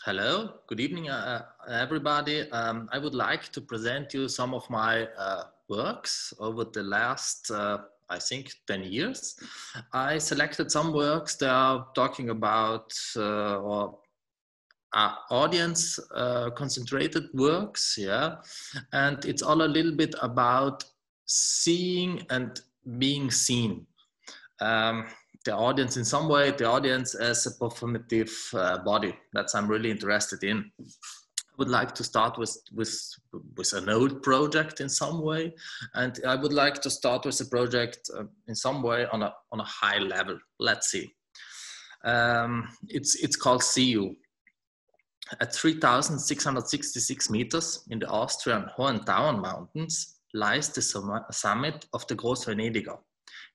Hello, good evening, everybody. I would like to present you some of my works over the last, I think, 10 years. I selected some works that are talking about audience concentrated works, yeah, and it's all a little bit about seeing and being seen. The audience in some way, the audience as a performative body. That's I'm really interested in. I would like to start with an old project in some way, and I would like to start with a project in some way on a high level. Let's see. It's called CU. At 3,666 meters in the Austrian Hohentauern Mountains lies the summit of the Großvenediger.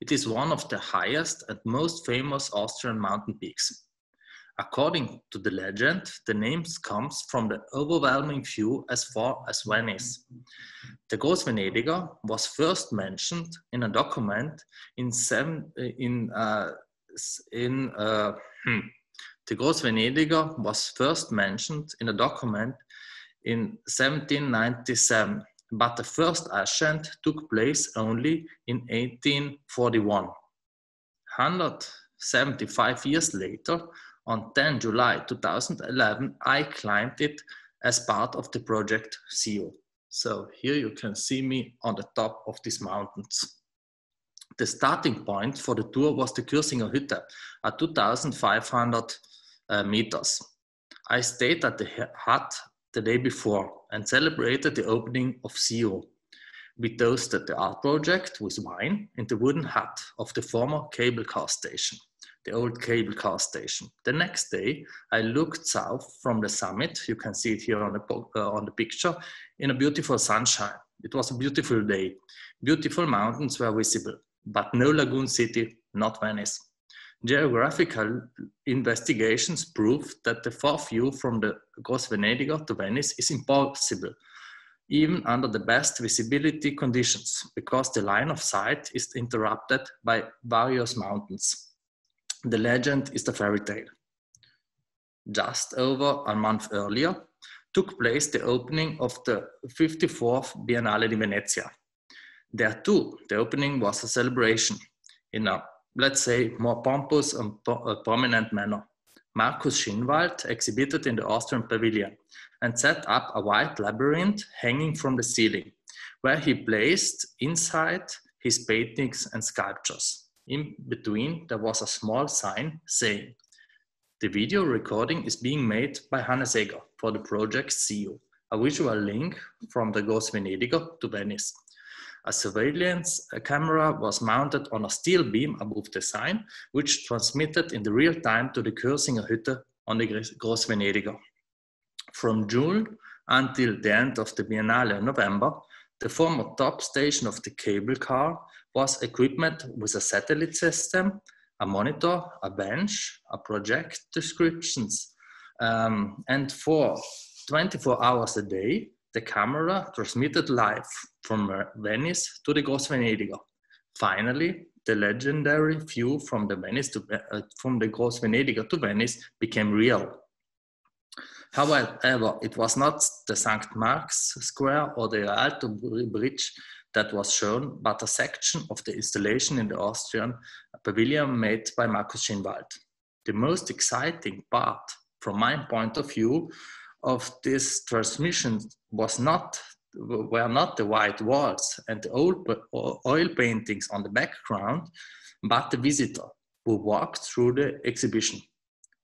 It is one of the highest and most famous Austrian mountain peaks. According to the legend, the name comes from the overwhelming view as far as Venice. The Großvenediger was first mentioned in a document the Großvenediger was first mentioned in a document in 1797. But the first ascent took place only in 1841. 175 years later, on 10 July 2011, I climbed it as part of the project CU. So here you can see me on the top of these mountains. The starting point for the tour was the Kürzinger Hütte at 2,500 meters. I stayed at the hut the day before and celebrated the opening of CU. We toasted the art project with wine in the wooden hut of the former cable car station, the old cable car station. The next day, I looked south from the summit. You can see it here on the picture in a beautiful sunshine. It was a beautiful day. Beautiful mountains were visible, but no lagoon city, not Venice. Geographical investigations proved that the far view from the Großvenediger to Venice is impossible, even under the best visibility conditions, because the line of sight is interrupted by various mountains. The legend is the fairy tale. Just over a month earlier, took place the opening of the 54th Biennale di Venezia. There too, the opening was a celebration in a, let's say, more pompous and prominent manner. Markus Schinwald exhibited in the Austrian pavilion and set up a white labyrinth hanging from the ceiling, where he placed inside his paintings and sculptures. In between, there was a small sign saying, "The video recording is being made by Hannes Egger for the project CU, a visual link from the Großvenediger to Venice." A surveillance camera was mounted on a steel beam above the sign, which transmitted in the real time to the Kürzinger Hütte on the Großvenediger. From June until the end of the Biennale in November, the former top station of the cable car was equipped with a satellite system, a monitor, a bench, a project descriptions, and for 24 hours a day, the camera transmitted live from Venice to the Großvenediger. Finally, the legendary view from the Großvenediger to Venice became real. However, it was not the St. Mark's Square or the Alto Bridge that was shown, but a section of the installation in the Austrian pavilion made by Markus Schinwald. The most exciting part, from my point of view, of this transmission were not the white walls and the old oil paintings on the background, but the visitor who walked through the exhibition.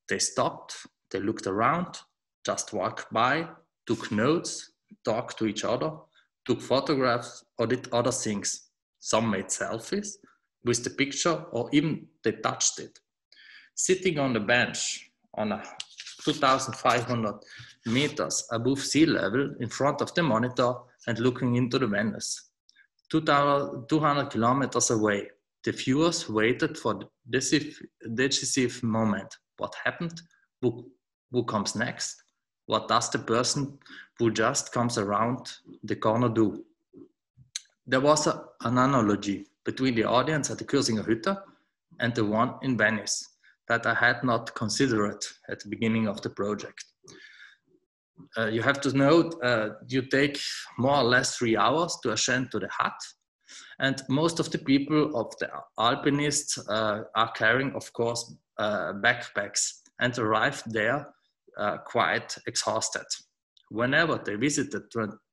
They stopped, they looked around, just walked by, took notes, talked to each other, took photographs, or did other things. Some made selfies with the picture, or even they touched it. Sitting on the bench on a 2,500 meters above sea level in front of the monitor and looking into the Venice. 200 kilometers away, the viewers waited for the decisive moment. What happened? Who comes next? What does the person who just comes around the corner do? There was an analogy between the audience at the Kürzinger Hütte and the one in Venice that I had not considered at the beginning of the project. you have to know, you take more or less 3 hours to ascend to the hut. And most of the people, of the alpinists, are carrying, of course, backpacks and arrived there quite exhausted. Whenever they visited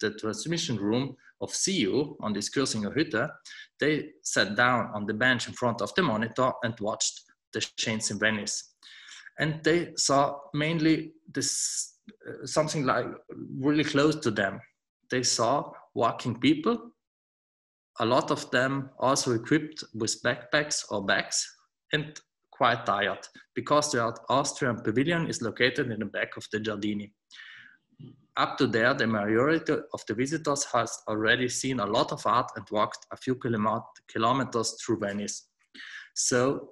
the transmission room of CU on this Kürzinger Hütte, they sat down on the bench in front of the monitor and watched the chains in Venice. And they saw mainly this, something like really close to them. They saw walking people, a lot of them also equipped with backpacks or bags and quite tired because the Austrian pavilion is located in the back of the Giardini. Up to there, the majority of the visitors has already seen a lot of art and walked a few kilometers through Venice. So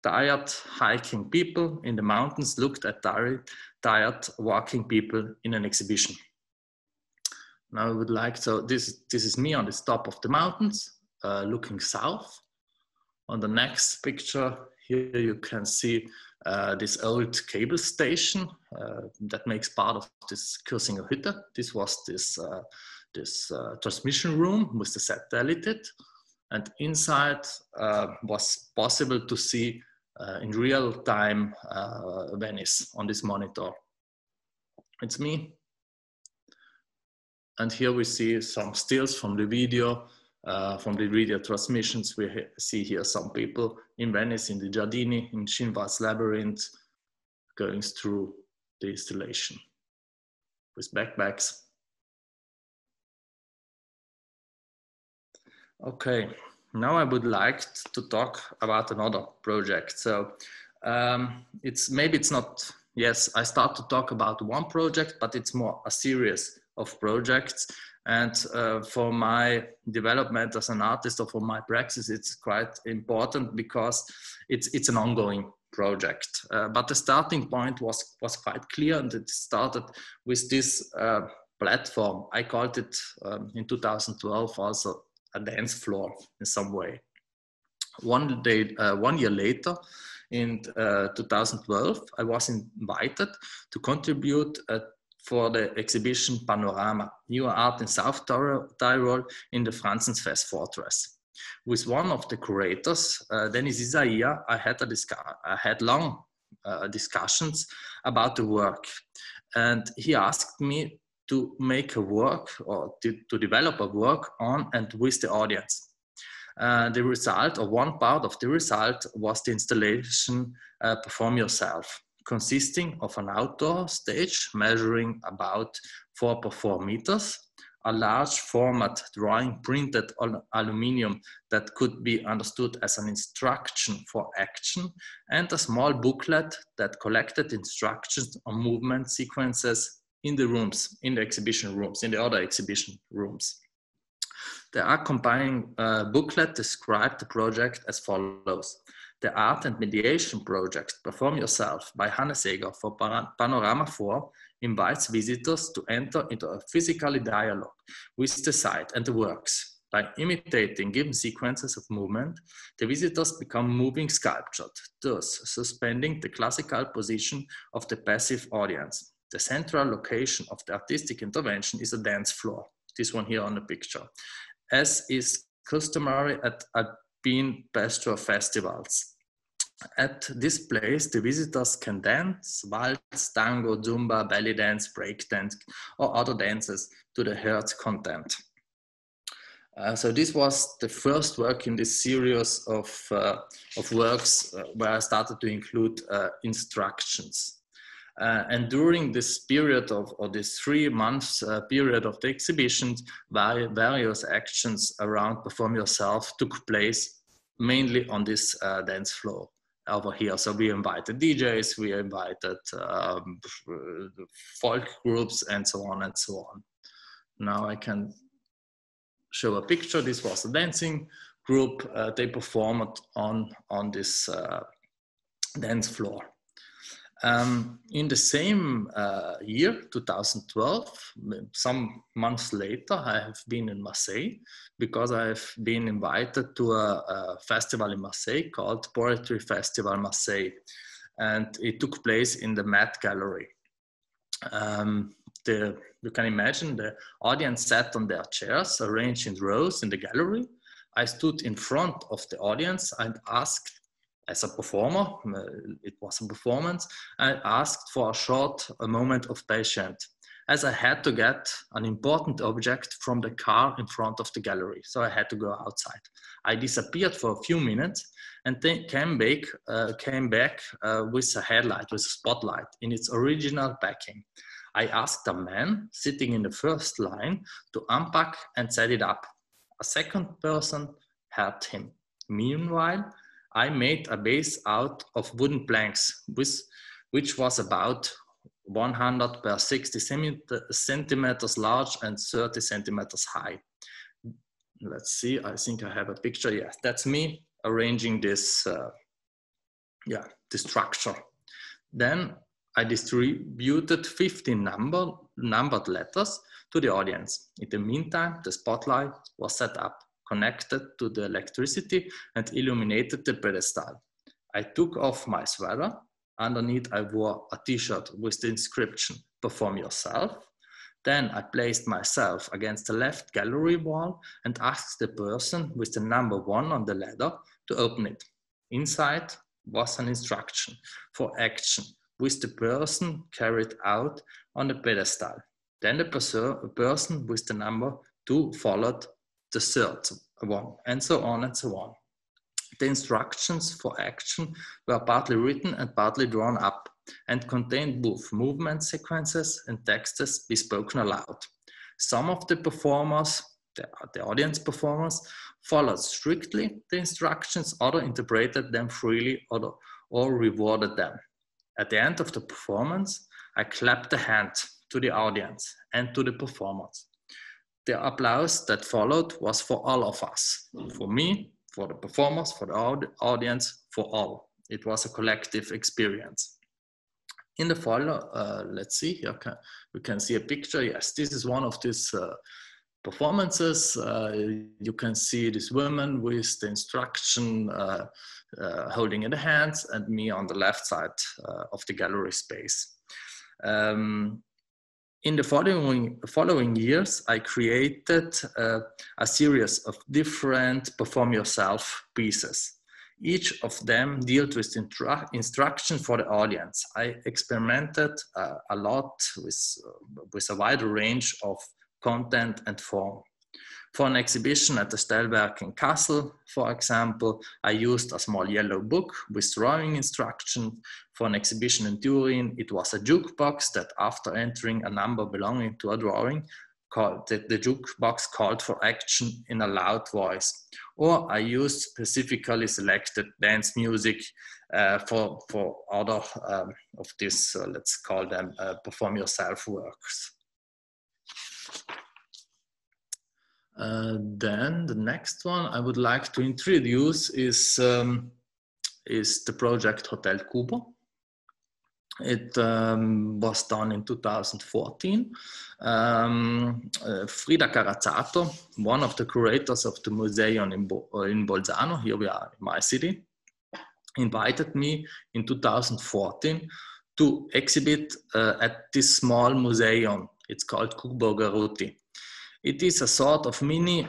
tired hiking people in the mountains looked at tired walking people in an exhibition. Now I would like, so this is me on the top of the mountains, looking south. On the next picture, here you can see this old cable station that makes part of this Kürzinger Hütte. This was this transmission room with the satellite, and inside was possible to see in real time Venice on this monitor. It's me. And here we see some stills from the video transmissions. We see here some people in Venice, in the Giardini, in Shinwald's labyrinth, going through the installation with backpacks. Okay, now I would like to talk about another project. So maybe it's not, yes, I start to talk about one project, but it's more a series of projects. And for my development as an artist, or for my practice, it's quite important because it's an ongoing project. But the starting point was quite clear, and it started with this platform. I called it in 2012 also a dance floor in some way. 1 year later, in 2012, I was invited to contribute for the exhibition Panorama, New Art in South Tyrol in the Franzensfest Fortress. With one of the curators, Denis Isaia, I had long discussions about the work. And he asked me to make a work, or to develop a work on and with the audience. The result, or one part of the result, was the installation Perform Yourself, consisting of an outdoor stage measuring about 4x4 meters, a large format drawing printed on aluminium that could be understood as an instruction for action, and a small booklet that collected instructions on movement sequences in the rooms, in the exhibition rooms, in the other exhibition rooms. The accompanying booklet described the project as follows. The Art and Mediation Project, Perform Yourself, by Hannes Eger for Panorama 4, invites visitors to enter into a physical dialogue with the site and the works. By imitating given sequences of movement, the visitors become moving sculptured, thus suspending the classical position of the passive audience. The central location of the artistic intervention is a dance floor, this one here on the picture, as is customary at alpine pastoral festivals. At this place, the visitors can dance, waltz, tango, zumba, belly dance, break dance, or other dances to the heart's content. So this was the first work in this series of works where I started to include instructions. And during this period or this 3 months period of the exhibition, various actions around Perform Yourself took place, mainly on this dance floor over here. So we invited DJs, we invited folk groups, and so on and so on. Now I can show a picture. This was a dancing group. They performed on this dance floor. In the same year, 2012, some months later, I have been in Marseille because I have been invited to a festival in Marseille called Poetry Festival Marseille. And it took place in the Met Gallery. You can imagine the audience sat on their chairs, arranged in rows in the gallery. I stood in front of the audience and asked, as a performer, it was a performance, I asked for a moment of patience, as I had to get an important object from the car in front of the gallery. So I had to go outside. I disappeared for a few minutes and then came back with a headlight, with a spotlight in its original packing. I asked a man sitting in the first line to unpack and set it up. A second person helped him. Meanwhile, I made a base out of wooden planks, which was about 100 by 60 centimeters large and 30 centimeters high. Let's see, I think I have a picture. Yes, that's me arranging this, this structure. Then I distributed 15 numbered letters to the audience. In the meantime, the spotlight was set up, connected to the electricity and illuminated the pedestal. I took off my sweater. Underneath, I wore a t-shirt with the inscription, "Perform yourself." Then I placed myself against the left gallery wall and asked the person with the number 1 on the ladder to open it. Inside was an instruction for action, which the person carried out on the pedestal. Then the person with the number 2 followed the third one, and so on and so on. The instructions for action were partly written and partly drawn up and contained both movement sequences and texts be spoken aloud. Some of the performers, the audience performers, followed strictly the instructions, others interpreted them freely or rewarded them. At the end of the performance, I clapped a hand to the audience and to the performers. The applause that followed was for all of us, for me, for the performers, for the audience, for all. It was a collective experience. In the follow, let's see, here we can see a picture. Yes, this is one of these performances. You can see this woman with the instruction holding in the hands and me on the left side of the gallery space. In the following years, I created a series of different perform yourself pieces. Each of them dealt with instruction for the audience. I experimented a lot with a wide range of content and form. For an exhibition at the Stellwerk in Kassel, for example, I used a small yellow book with drawing instructions. For an exhibition in Turin, it was a jukebox that after entering a number belonging to a drawing, the jukebox called for action in a loud voice. Or I used specifically selected dance music for other of these, let's call them perform yourself works. Then the next one I would like to introduce is the project Hotel Kubo. It was done in 2014. Frida Carazzato, one of the curators of the museum in Bolzano, here we are in my city, invited me in 2014 to exhibit at this small museum. It's called Kubo Garuti. It is a sort of mini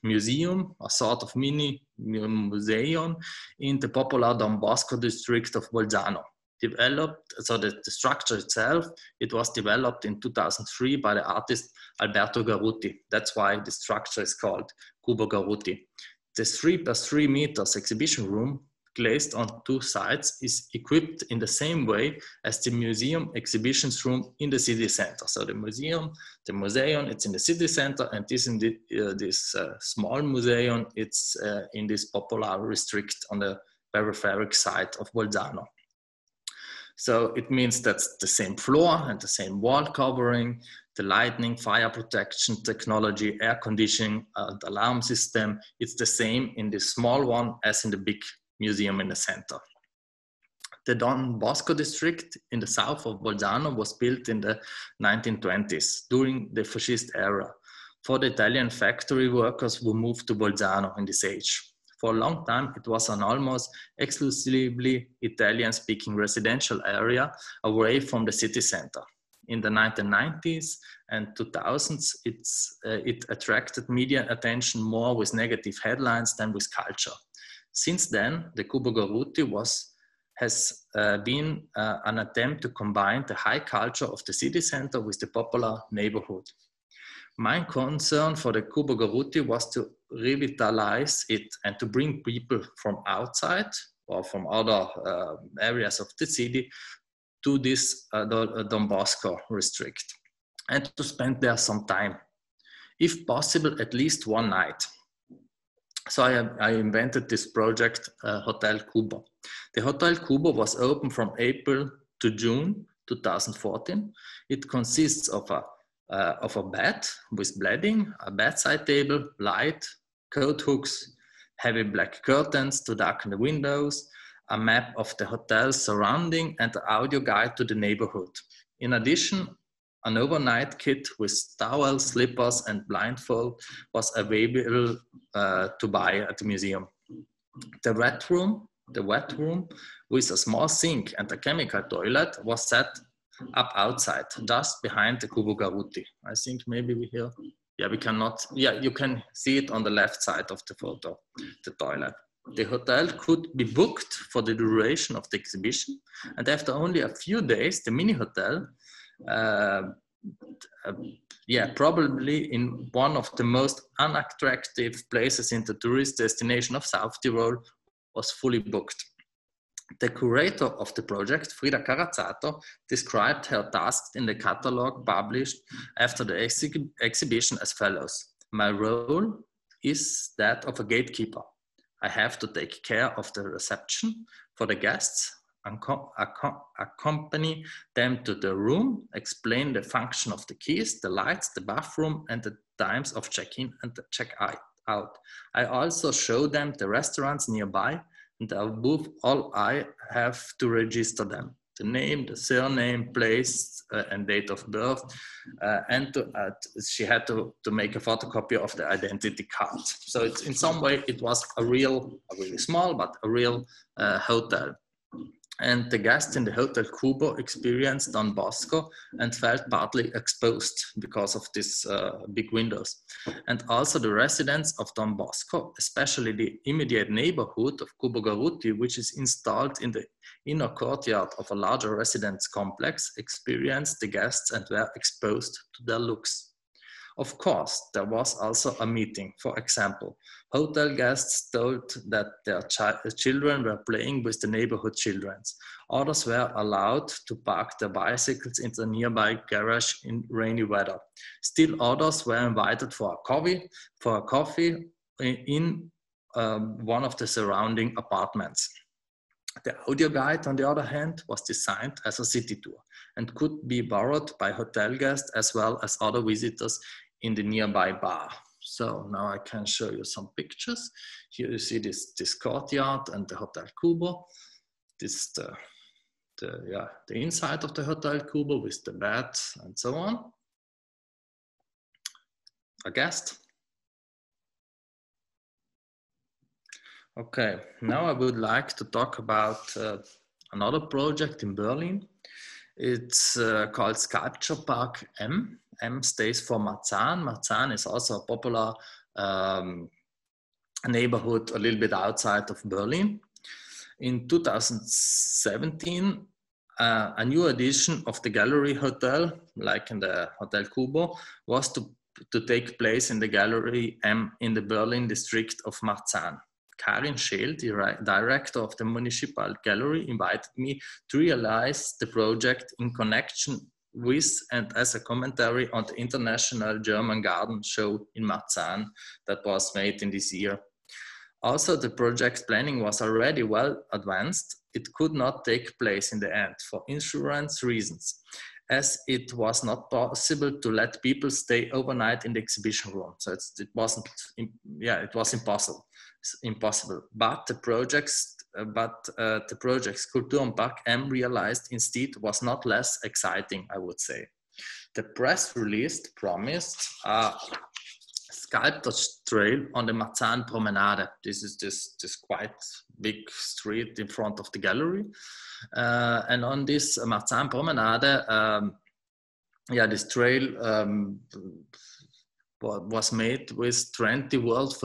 museum, a sort of mini museum in the popular Don Bosco district of Bolzano. Developed, so the structure itself, it was developed in 2003 by the artist Alberto Garuti. That's why the structure is called Kubo Garuti. The 3 by 3 meters exhibition room, placed on 2 sides, is equipped in the same way as the museum exhibitions room in the city center. So the museum, it's in the city center, and this in this small museum, it's in this popular district on the peripheric side of Bolzano. So it means that's the same floor and the same wall covering, the lighting, fire protection technology, air conditioning, and alarm system. It's the same in the small one as in the big museum in the center. The Don Bosco district in the south of Bolzano was built in the 1920s during the fascist era for the Italian factory workers who moved to Bolzano in this age. For a long time, it was an almost exclusively Italian-speaking residential area away from the city center. In the 1990s and 2000s, it attracted media attention more with negative headlines than with culture. Since then, the Kubo Garuti has been an attempt to combine the high culture of the city center with the popular neighborhood. My concern for the Kubo Garuti was to revitalize it and to bring people from outside or from other areas of the city to this Don Bosco district and to spend there some time, if possible, at least one night. So I invented this project, Hotel Kubo. The Hotel Kubo was open from April to June 2014. It consists of a bed with bedding, a bedside table, light, coat hooks, heavy black curtains to darken the windows, a map of the hotel's surrounding, and an audio guide to the neighborhood. In addition, an overnight kit with towels, slippers, and blindfold was available to buy at the museum. The wet room with a small sink and a chemical toilet was set up outside, just behind the Kubo Garuti. I think maybe we here, yeah, we cannot, yeah, you can see it on the left side of the photo, the toilet. The hotel could be booked for the duration of the exhibition, and after only a few days, the mini hotel, probably in one of the most unattractive places in the tourist destination of South Tyrol, was fully booked. The curator of the project, Frida Carazzato, described her tasks in the catalogue published after the exhibition as follows. My role is that of a gatekeeper. I have to take care of the reception for the guests, accompany them to the room, explain the function of the keys, the lights, the bathroom, and the times of check-in and check-out. I also show them the restaurants nearby, and above all, I have to register them. The name, the surname, place, and date of birth, and she had to make a photocopy of the identity card. So it's, in some way, it was a really small, but a real hotel. And the guests in the Hotel Kubo experienced Don Bosco and felt partly exposed because of these big windows. And also the residents of Don Bosco, especially the immediate neighborhood of Kubo Garuti, which is installed in the inner courtyard of a larger residence complex, experienced the guests and were exposed to their looks. Of course, there was also a meeting. For example, hotel guests told that their children were playing with the neighborhood children. Others were allowed to park their bicycles in the nearby garage in rainy weather. Still others were invited for a coffee in one of the surrounding apartments. The audio guide, on the other hand, was designed as a city tour and could be borrowed by hotel guests as well as other visitors in the nearby bar. So now I can show you some pictures. Here you see this courtyard and the Hotel Kubo. This is the inside of the Hotel Kubo with the bed and so on. A guest. Okay, now I would like to talk about another project in Berlin. It's called Sculpture Park M. M stays for Marzahn. Marzahn is also a popular neighborhood a little bit outside of Berlin. In 2017, a new edition of the Gallery Hotel, like in the Hotel Kubo, was to take place in the Gallery M in the Berlin district of Marzahn. Karin Scheel, the director of the Municipal Gallery, invited me to realize the project in connection with and as a commentary on the International German Garden Show in Marzahn that was made in this year. Also, the project planning was already well advanced. It could not take place in the end for insurance reasons, as it was not possible to let people stay overnight in the exhibition room. So it was impossible. But the project's Kulturpark M realized instead was not less exciting, I would say. The press release promised a sculptor's trail on the Marzahn Promenade. This is this quite big street in front of the gallery. And on this Marzahn Promenade, yeah, this trail was made with 20 world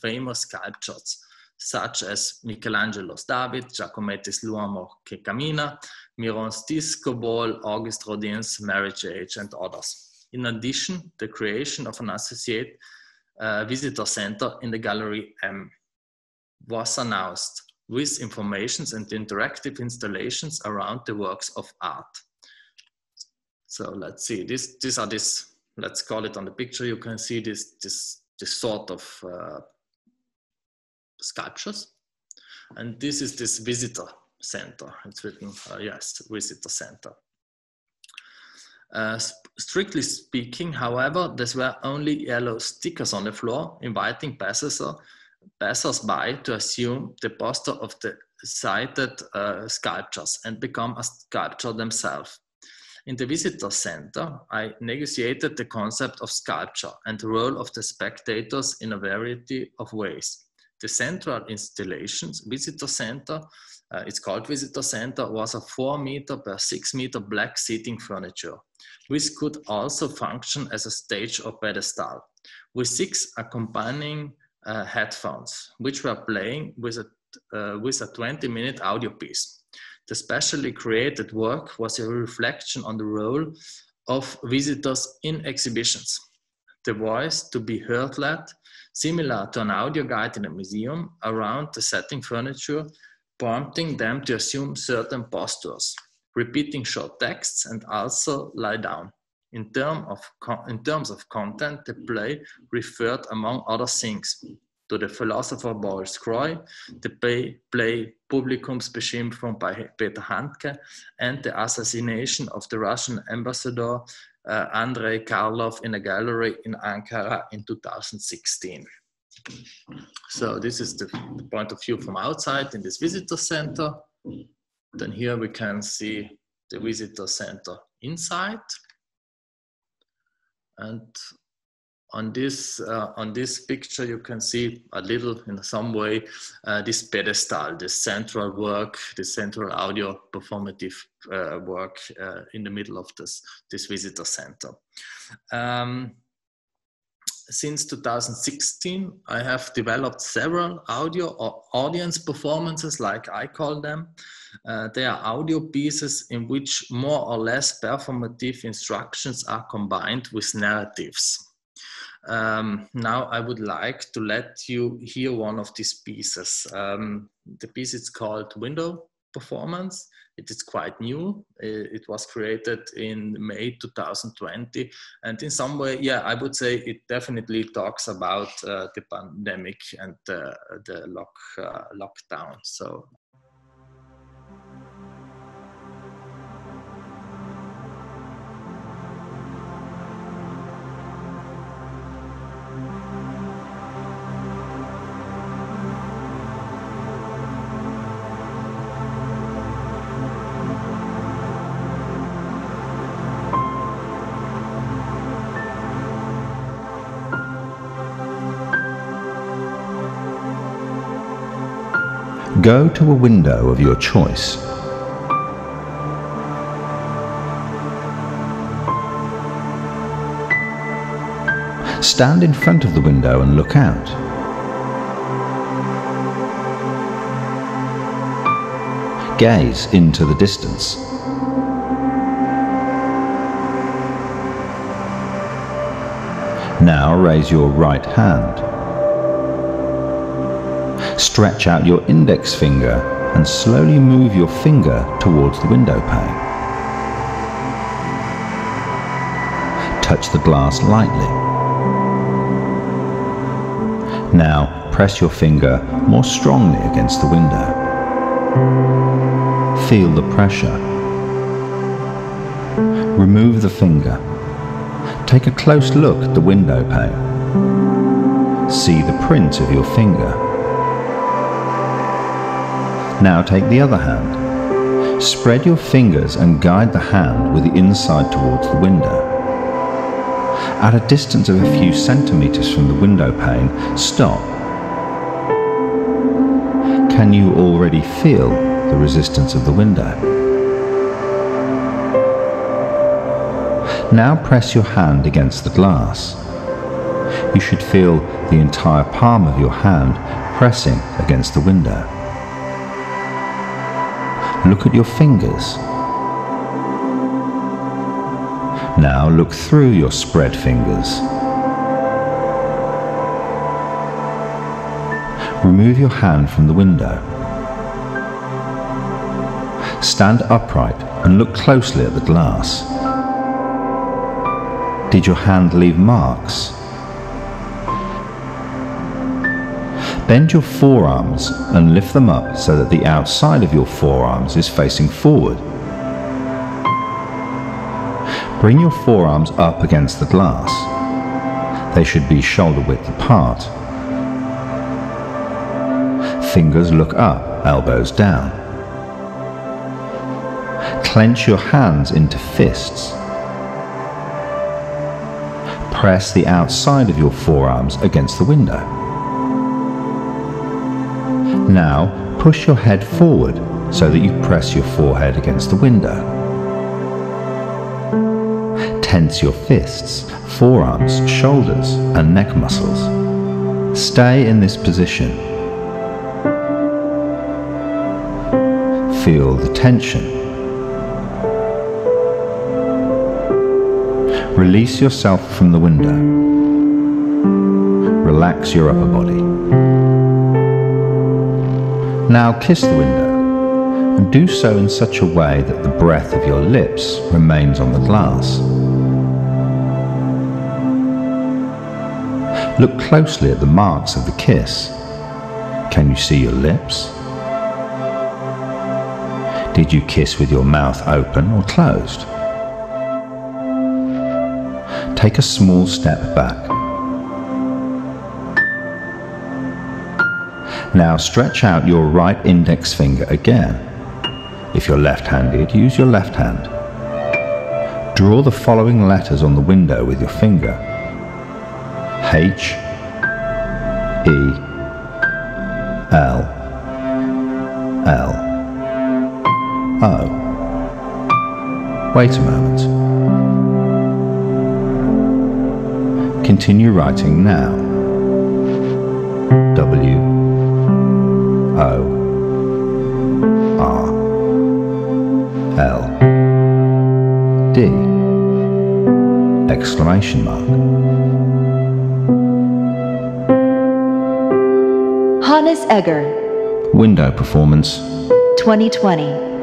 famous sculptures, such as Michelangelo's David, Giacometti's L'Uomo che Cammina, Miron's Disco Ball, Auguste Rodin's Marriage Age, and others. In addition, the creation of an associate visitor center in the Gallery M was announced, with informations and interactive installations around the works of art. So let's see, these are let's call it on the picture, you can see this sort of sculptures. And this is this visitor center. It's written, yes, visitor center. Strictly speaking, however, there were only yellow stickers on the floor, inviting passers-by to assume the poster of the cited sculptures and become a sculpture themselves. In the visitor center, I negotiated the concept of sculpture and the role of the spectators in a variety of ways. The central installations, visitor center, it's called visitor center, was a 4 meter by 6 meter black seating furniture, which could also function as a stage or pedestal, with 6 accompanying headphones, which were playing with a 20-minute audio piece. The specially created work was a reflection on the role of visitors in exhibitions. The voice to be heard led, similar to an audio guide in a museum, around the setting furniture, prompting them to assume certain postures, repeating short texts, and also lie down. In terms of content, the play referred, among other things, to the philosopher Boris Croy, the play Publikumsbeschimpfung by Peter Handke, and the assassination of the Russian ambassador Andrei Karlov in a gallery in Ankara in 2016. So this is the point of view from outside in this visitor center. Then here we can see the visitor center inside. And on this picture, you can see a little, in some way, this pedestal, this central work, this central audio performative work in the middle of this visitor center. Since 2016, I have developed several audio or audience performances, like I call them. They are audio pieces in which more or less performative instructions are combined with narratives. Now I would like to let you hear one of these pieces. The piece is called Window Performance. It is quite new. It was created in May 2020. And in some way, yeah, I would say it definitely talks about the pandemic and the lockdown. So. Go to a window of your choice. Stand in front of the window and look out. Gaze into the distance. Now raise your right hand. Stretch out your index finger and slowly move your finger towards the window pane. Touch the glass lightly. Now press your finger more strongly against the window. Feel the pressure. Remove the finger. Take a close look at the window pane. See the print of your finger. Now take the other hand. Spread your fingers and guide the hand with the inside towards the window. At a distance of a few centimeters from the window pane, stop. Can you already feel the resistance of the window? Now press your hand against the glass. You should feel the entire palm of your hand pressing against the window. Look at your fingers. Now look through your spread fingers. Remove your hand from the window. Stand upright and look closely at the glass. Did your hand leave marks? Bend your forearms and lift them up so that the outside of your forearms is facing forward. Bring your forearms up against the glass. They should be shoulder width apart. Fingers look up, elbows down. Clench your hands into fists. Press the outside of your forearms against the window. Now push your head forward so that you press your forehead against the window. Tense your fists, forearms, shoulders, and neck muscles. Stay in this position. Feel the tension. Release yourself from the window. Relax your upper body. Now kiss the window, and do so in such a way that the breath of your lips remains on the glass. Look closely at the marks of the kiss. Can you see your lips? Did you kiss with your mouth open or closed? Take a small step back. Now stretch out your right index finger again. If you're left-handed, use your left hand. Draw the following letters on the window with your finger. H, E, L, L, O. Wait a moment. Continue writing now. W, O, R, L, D, exclamation mark. Hannes Egger, Window performance 2020.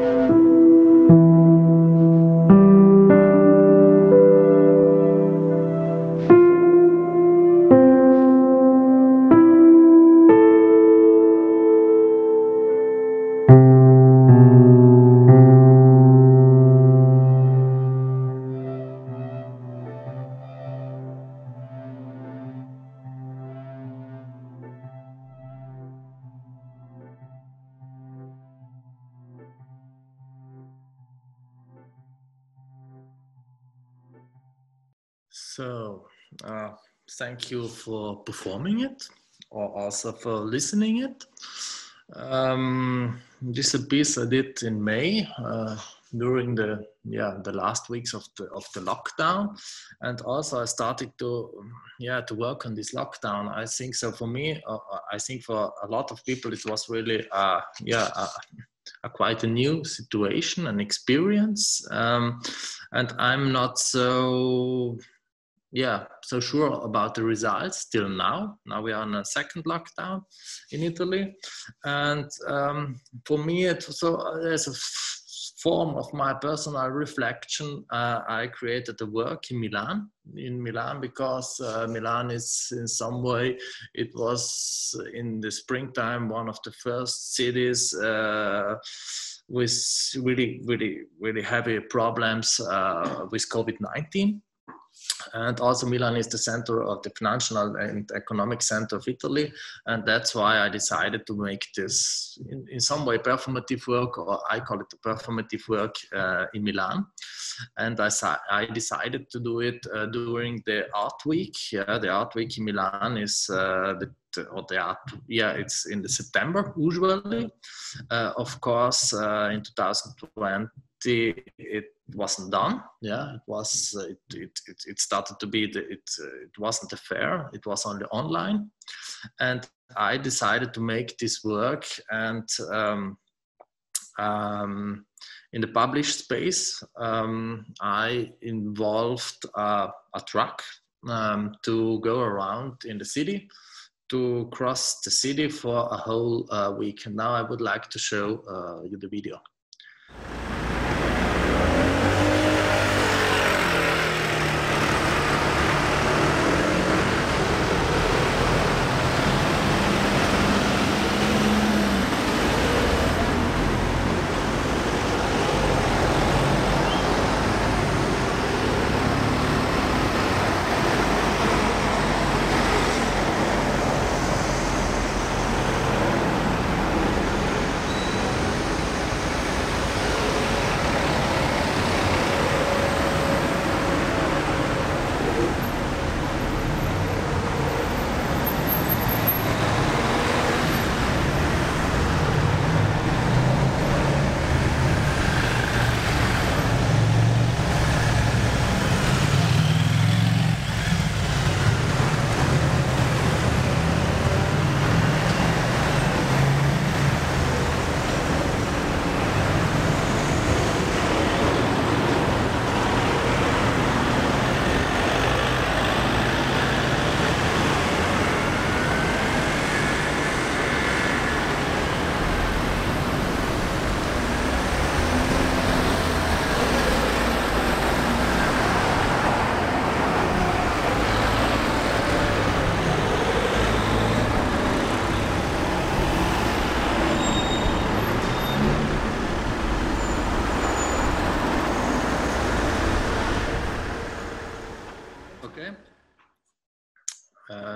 So, thank you for performing it, or also for listening it. This is a piece I did in May during the last weeks of the lockdown, and also I started to work on this lockdown. I think so for me. I think for a lot of people it was really quite a new situation and experience, and I'm not so sure about the results till now. Now we are on a second lockdown in Italy, and for me it was as a form of my personal reflection. I created a work in Milan because Milan is in some way, it was in the springtime one of the first cities with really heavy problems with COVID-19. And also Milan is the center of the financial and economic center of Italy. And that's why I decided to make this in some way performative work, or I call it performative work in Milan. And I decided to do it during the art week. The art week in Milan is it's in the September usually. Of course, in 2020, wasn't done. Yeah, it was. It started to be. It wasn't a fair. It was only online, and I decided to make this work. And in the published space, I involved a truck to go around in the city, to cross the city for a whole week. And now I would like to show you the video.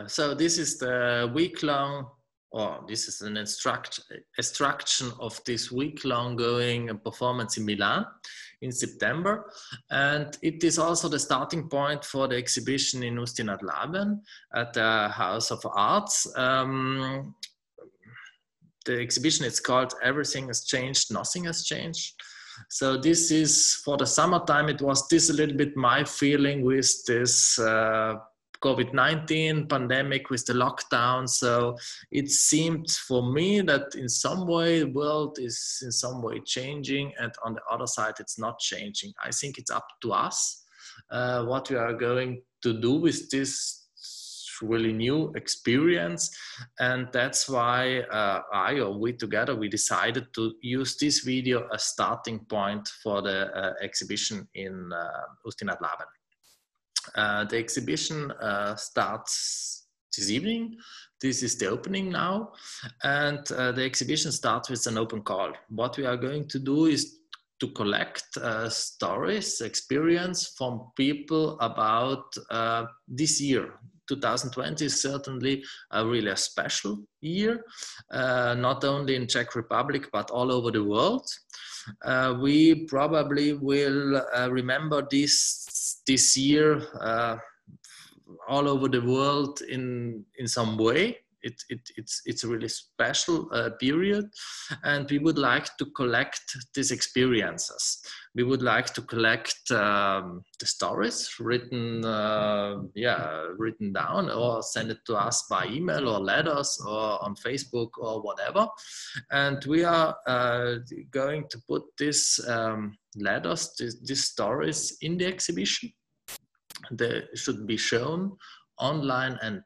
So this is the week-long, or this is an extraction of this week-long going performance in Milan in September. And it is also the starting point for the exhibition in Ustin ad Labem at the House of Arts. The exhibition is called Everything Has Changed, Nothing Has Changed. So this is for the summertime. It was this a little bit my feeling with this COVID-19 pandemic, with the lockdown. So it seemed for me that in some way the world is in some way changing, and on the other side it's not changing. I think it's up to us what we are going to do with this really new experience. And that's why we together, we decided to use this video as starting point for the exhibition in Ustin ad Labem. The exhibition starts this evening. This is the opening now, and the exhibition starts with an open call. What we are going to do is to collect stories, experience from people about this year. 2020 is certainly really a special year, not only in Czech Republic, but all over the world. We probably will remember this year all over the world in some way. It's a really special period, and we would like to collect these experiences. We would like to collect the stories written down, or send it to us by email or letters or on Facebook or whatever. And we are going to put these letters, these stories in the exhibition. They should be shown online and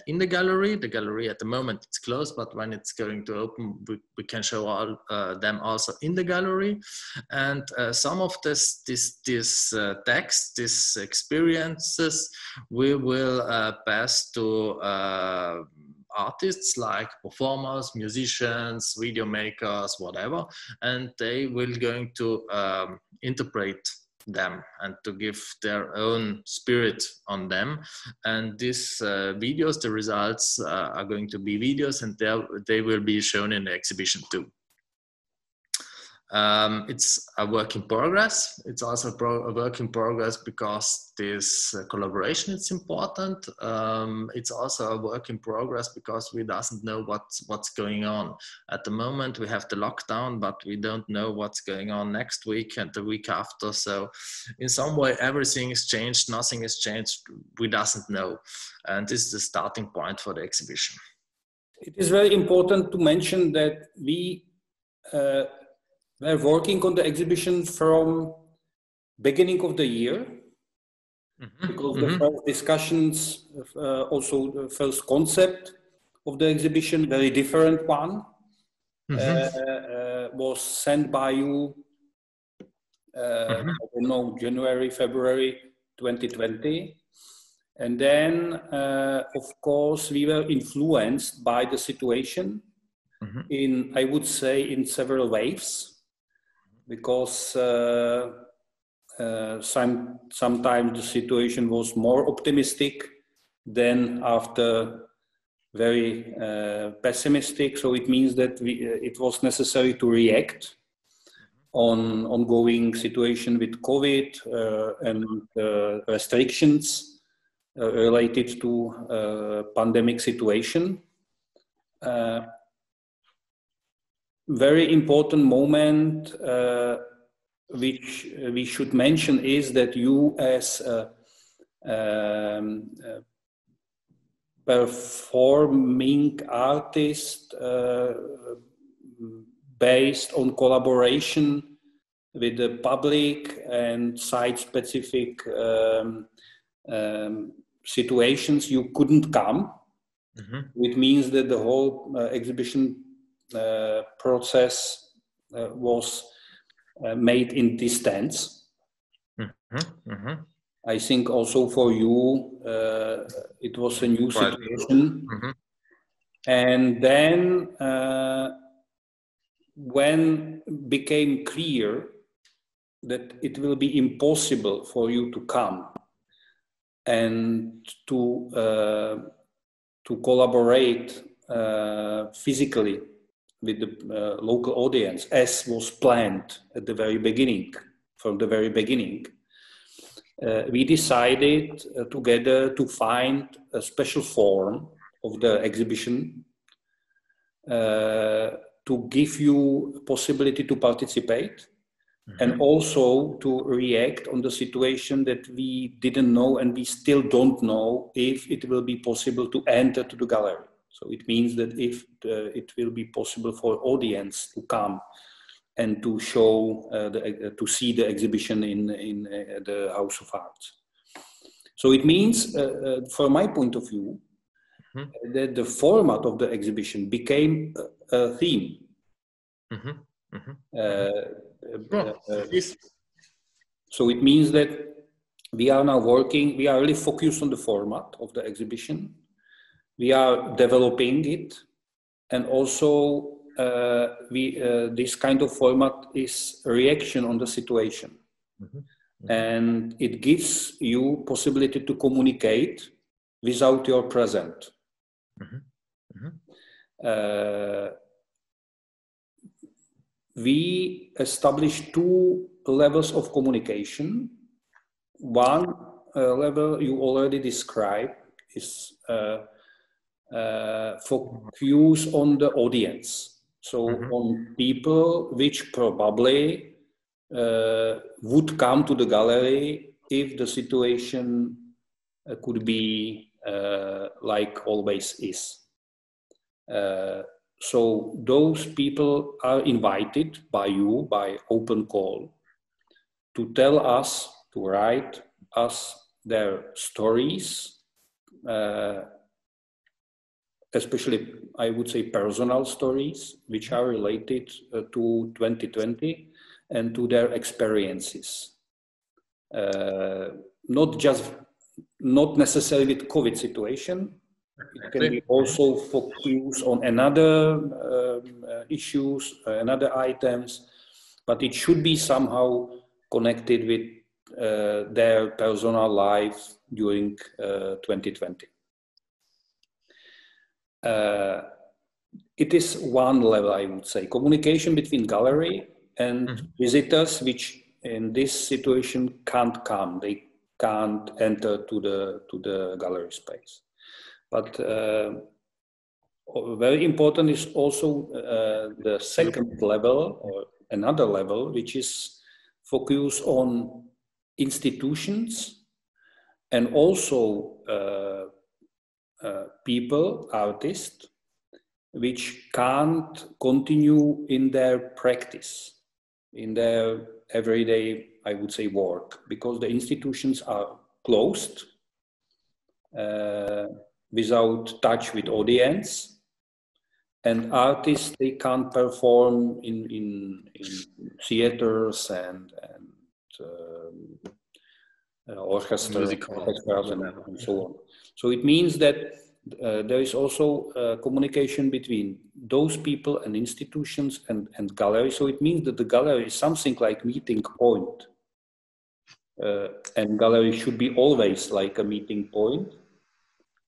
in the gallery. The gallery at the moment it's closed, but when it's going to open, we can show all them also in the gallery. And some of this text, these experiences, we will pass to artists like performers, musicians, video makers, whatever, and they will going to interpret them and to give their own spirit on them. And these videos, the results are going to be videos, and they will be shown in the exhibition too. It's a work in progress. It's also a work in progress because this collaboration is important. It's also a work in progress because we doesn't know what's going on. At the moment we have the lockdown, but we don't know what's going on next week and the week after. So in some way everything is changed, nothing is changed, we doesn't know. And this is the starting point for the exhibition. It is very important to mention that we we're working on the exhibition from beginning of the year, because the first discussions, also the first concept of the exhibition, very different one, was sent by you, I don't know, January, February 2020. And then, of course, we were influenced by the situation in, I would say, in several waves. Because sometimes the situation was more optimistic than after very pessimistic. So it means that it was necessary to react on ongoing situation with COVID and restrictions related to pandemic situation. Very important moment which we should mention is that you as a performing artist based on collaboration with the public and site-specific situations, you couldn't come. It means that the whole exhibition process was made in distance. I think also for you it was a new situation. And then when became clear that it will be impossible for you to come and to collaborate physically with the local audience, as was planned at the very beginning, from the very beginning, we decided together to find a special form of the exhibition to give you possibility to participate and also to react on the situation that we didn't know and we still don't know if it will be possible to enter to the gallery. So it means that if it will be possible for audience to come and to show, to see the exhibition in the House of Arts. So it means, from my point of view, that the format of the exhibition became a theme. So it means that we are now working, we are really focused on the format of the exhibition. We are developing it, and also this kind of format is a reaction on the situation. And it gives you possibility to communicate without your present. We established two levels of communication. One level you already described is focus on the audience. So on people which probably would come to the gallery if the situation could be like always is. So those people are invited by you, by open call, to tell us, to write us their stories, especially, I would say, personal stories, which are related to 2020 and to their experiences. Not necessarily with COVID situation. It can be also focused on another issues, another items, but it should be somehow connected with their personal life during 2020. It is one level, I would say, communication between gallery and visitors, which in this situation can't come. They can't enter to the gallery space. But very important is also the second level, or another level, which is focus on institutions and also people, artists, which can't continue in their practice, in their everyday, I would say, work, because the institutions are closed, without touch with audience, and artists, they can't perform in theaters and orchestras and so on. So it means that there is also communication between those people and institutions and gallery. So it means that the gallery is something like meeting point. And gallery should be always like a meeting point.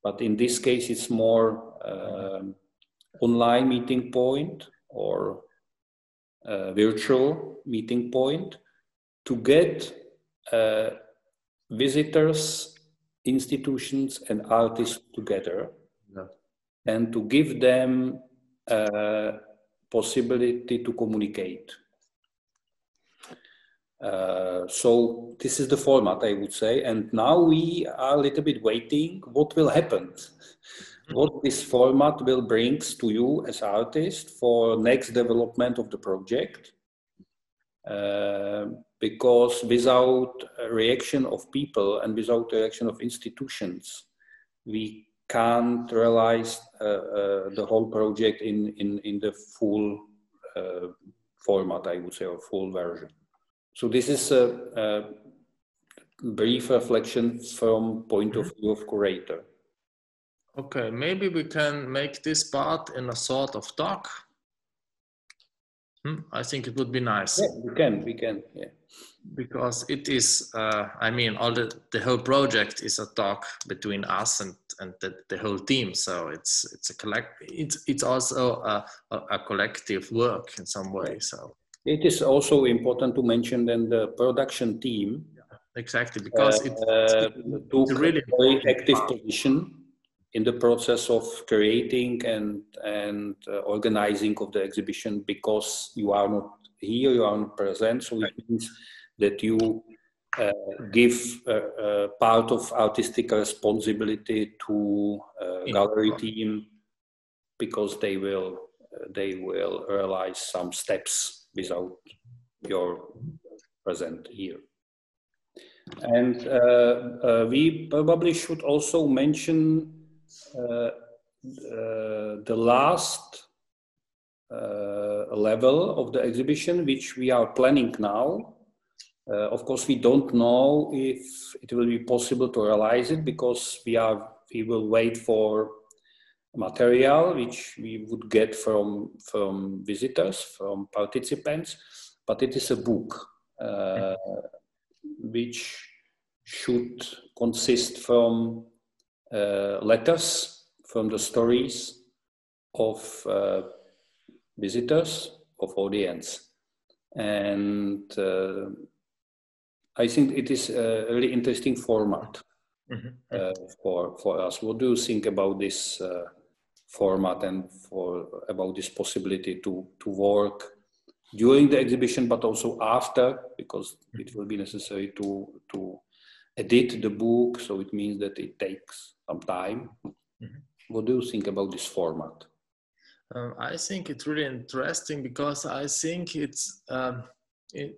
But in this case, it's more online meeting point or virtual meeting point to get visitors, institutions, and artists together, and to give them possibility to communicate. So this is the format, I would say, and now we are a little bit waiting what will happen, what this format will bring to you as artist for next development of the project, because without a reaction of people and without a reaction of institutions, we can't realize the whole project in the full format, I would say, or full version. So this is a brief reflection from point of view of curator. Okay, maybe we can make this part in a sort of talk. I think it would be nice. Yeah, we can, yeah. Because it is, I mean, all the whole project is a talk between us and the whole team. So it's also a collective work in some way. So it is also important to mention then the production team. Yeah, exactly, because it took really a very active position in the process of creating and organizing of the exhibition, because you are not here, you are not present. So it means that you give part of artistic responsibility to gallery team, because they will realize some steps without your present here. And we probably should also mention the last level of the exhibition, which we are planning now. Of course, we don't know if it will be possible to realize it, because we will wait for material which we would get from visitors, from participants, but it is a book which should consist from letters from the stories of visitors, of audience. And I think it is a really interesting format for us. What do you think about this format and about this possibility to work during the exhibition, but also after, because it will be necessary to edit the book, so it means that it takes some time. What do you think about this format? I think it's really interesting, because I think it's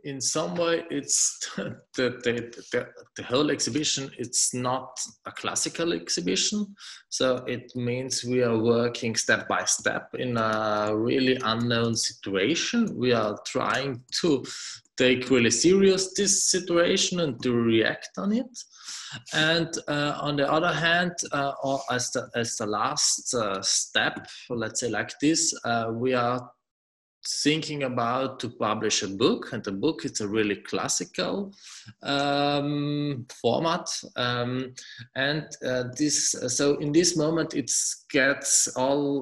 in some way it's the whole exhibition. It's not a classical exhibition, so it means we are working step by step in a really unknown situation. We are trying to take really serious this situation and to react on it. And on the other hand, or as the last step, let's say like this, we are thinking about to publish a book, and the book is a really classical format, and this. So in this moment, it gets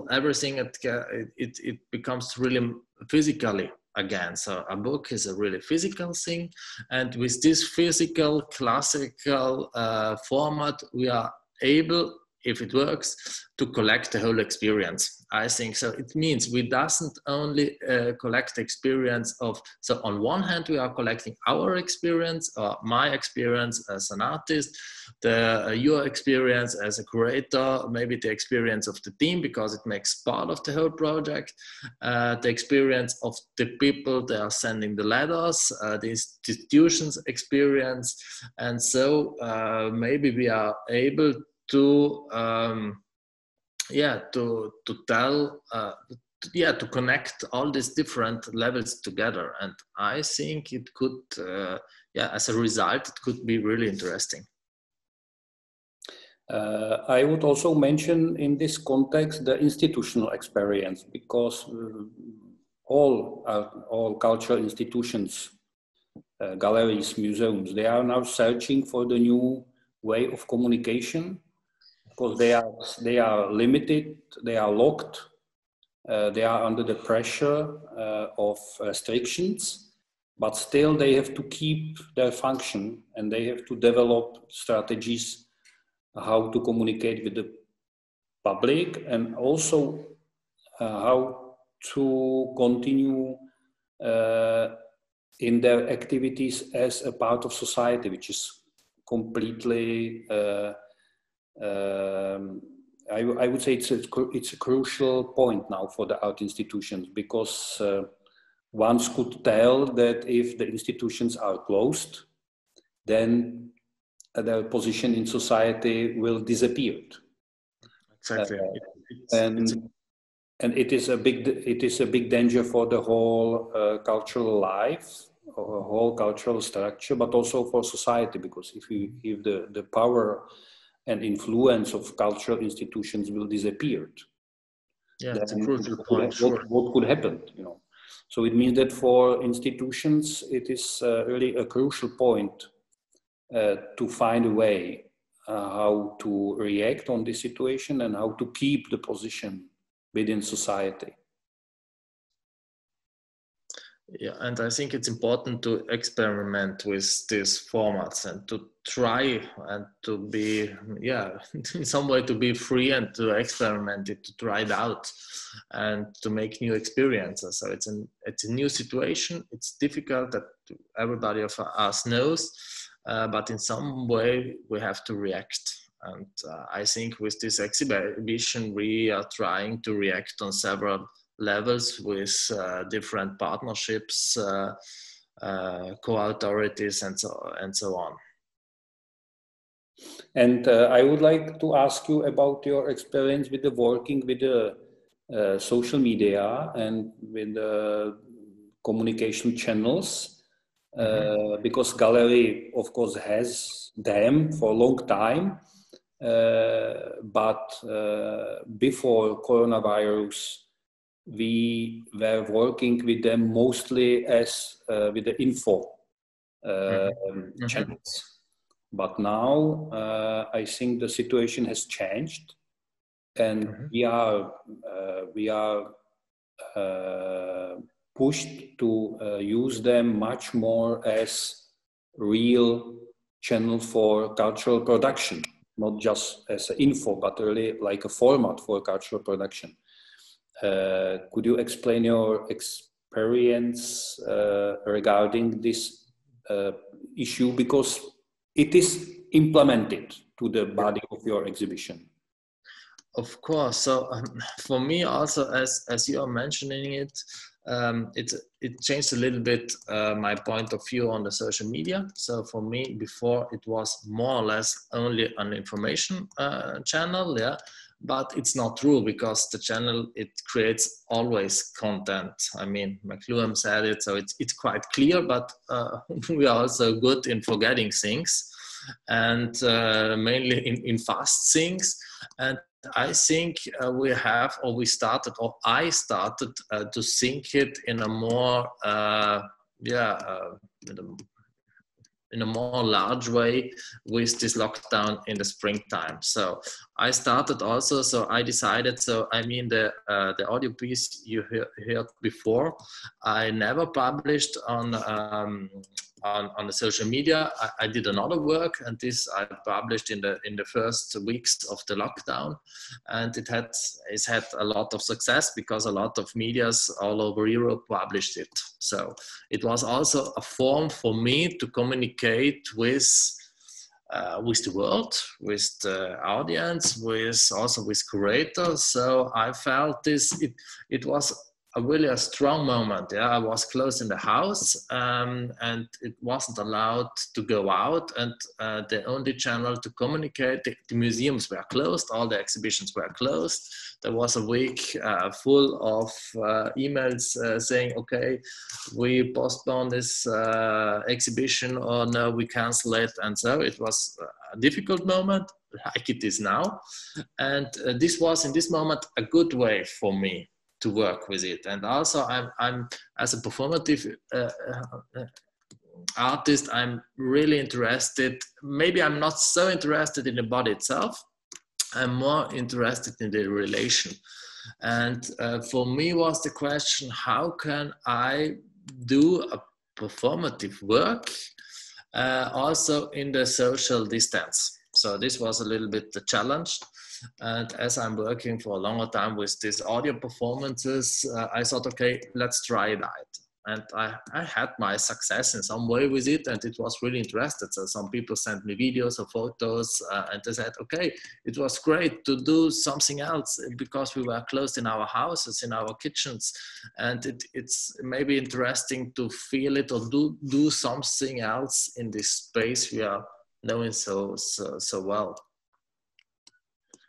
everything. It becomes really physically again. So a book is a really physical thing, and with this physical classical format, we are able, if it works, to collect the whole experience. I think so. It means we doesn't only collect the experience of, so on one hand, we are collecting our experience, or my experience as an artist, your experience as a curator, maybe the experience of the team, because it makes part of the whole project, the experience of the people that are sending the letters, the institution's experience. And so maybe we are able to to connect all these different levels together, and I think it could as a result it could be really interesting. I would also mention in this context the institutional experience, because all cultural institutions, galleries, museums, they are now searching for the new way of communication, because they are limited, they are locked, they are under the pressure of restrictions, but still they have to keep their function, and they have to develop strategies how to communicate with the public, and also how to continue in their activities as a part of society, which is completely I would say it's a crucial point now for the art institutions, because one could tell that if the institutions are closed, then their position in society will disappear. Exactly. And it is a big danger for the whole cultural life, or whole cultural structure, but also for society, because if the power and influence of cultural institutions will disappear, that's a crucial point. What could happen, So it means that for institutions, it is really a crucial point to find a way how to react on this situation and how to keep the position within society. Yeah, and I think it's important to experiment with these formats and to try and to be, in some way to be free and to experiment it, to try it out and to make new experiences. So it's a new situation. It's difficult, that everybody of us knows, but in some way we have to react. And I think with this exhibition, we are trying to react on several levels with different partnerships, co-authorities, and so on. And I would like to ask you about your experience with the working with the social media and with the communication channels, because gallery, of course, has them for a long time, but before coronavirus, we were working with them mostly as with the info channels. But now I think the situation has changed, and we are pushed to use them much more as real channel for cultural production, not just as an info, but really like a format for cultural production. Could you explain your experience regarding this issue, because it is implemented to the body of your exhibition? Of course. So for me also, as you are mentioning it, it changed a little bit my point of view on the social media. So for me, before it was more or less only an information channel, but it's not true, because the channel, it creates always content. I mean, McLuhan said it, so it's quite clear, but we are also good in forgetting things, and mainly in fast things. And I think I started to think it in a more in a more large way with this lockdown in the springtime. So I started also, so I decided, so I mean the audio piece you heard before, I never published on the social media. I did another work, and this I published in the first weeks of the lockdown, and it's had a lot of success because a lot of medias all over Europe published it. So it was also a form for me to communicate with the world, with the audience, also with curators. So I felt this, it was really a strong moment. Yeah, I was closed in the house, and it wasn't allowed to go out, and the only channel to communicate, the museums were closed, all the exhibitions were closed. There was a week full of emails saying, okay, we postpone this exhibition, or no, we cancel it. And so it was a difficult moment, like it is now. And this was in this moment a good way for me to work with it. And also I'm as a performative artist, I'm really interested. Maybe I'm not so interested in the body itself. I'm more interested in the relation. And for me was the question, how can I do a performative work also in the social distance? So this was a little bit the challenge. And as I'm working for a longer time with these audio performances, I thought, okay, let's try it out. And I had my success in some way with it, and it was really interesting. So some people sent me videos or photos, and they said, okay, it was great to do something else because we were closed in our houses, in our kitchens. And it's maybe interesting to feel it or do something else in this space we are knowing so well.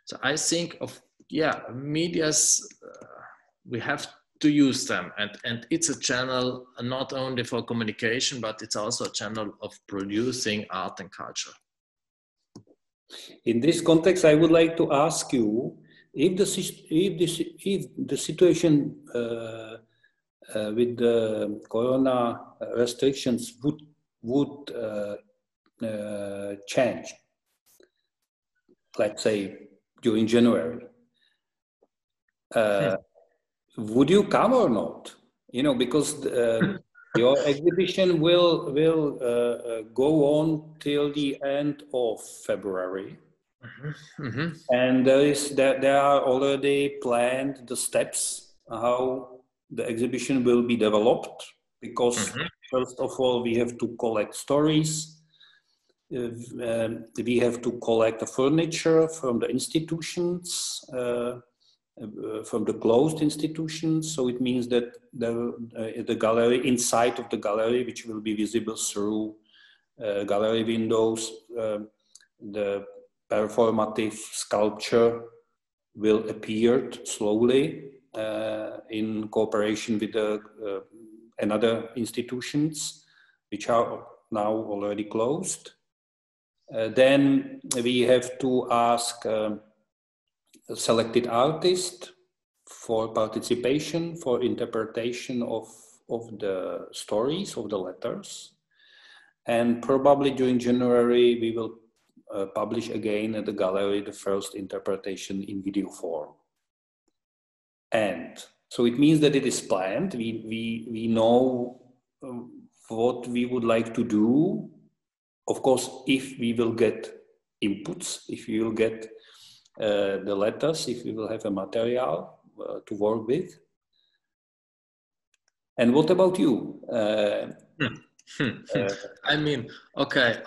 So I think of, yeah, medias, we have to use them, and it's a channel not only for communication, but it's also a channel of producing art and culture. In this context, I would like to ask you if the situation with the corona restrictions would change, let's say during January. Would you come or not? You know, because your exhibition will go on till the end of February, and there are already planned the steps how the exhibition will be developed. Because first of all, we have to collect stories. We have to collect the furniture from the institutions. From the closed institutions, so it means that the gallery, inside of the gallery, which will be visible through gallery windows, the performative sculpture will appear slowly in cooperation with another institutions, which are now already closed. Then we have to ask selected artist for participation, for interpretation of the stories, of the letters. And probably during January, we will publish again at the gallery the first interpretation in video form. And so it means that it is planned. We know what we would like to do. Of course, if we will get inputs, if we will get the letters, if we will have a material to work with. And what about you? I mean, okay,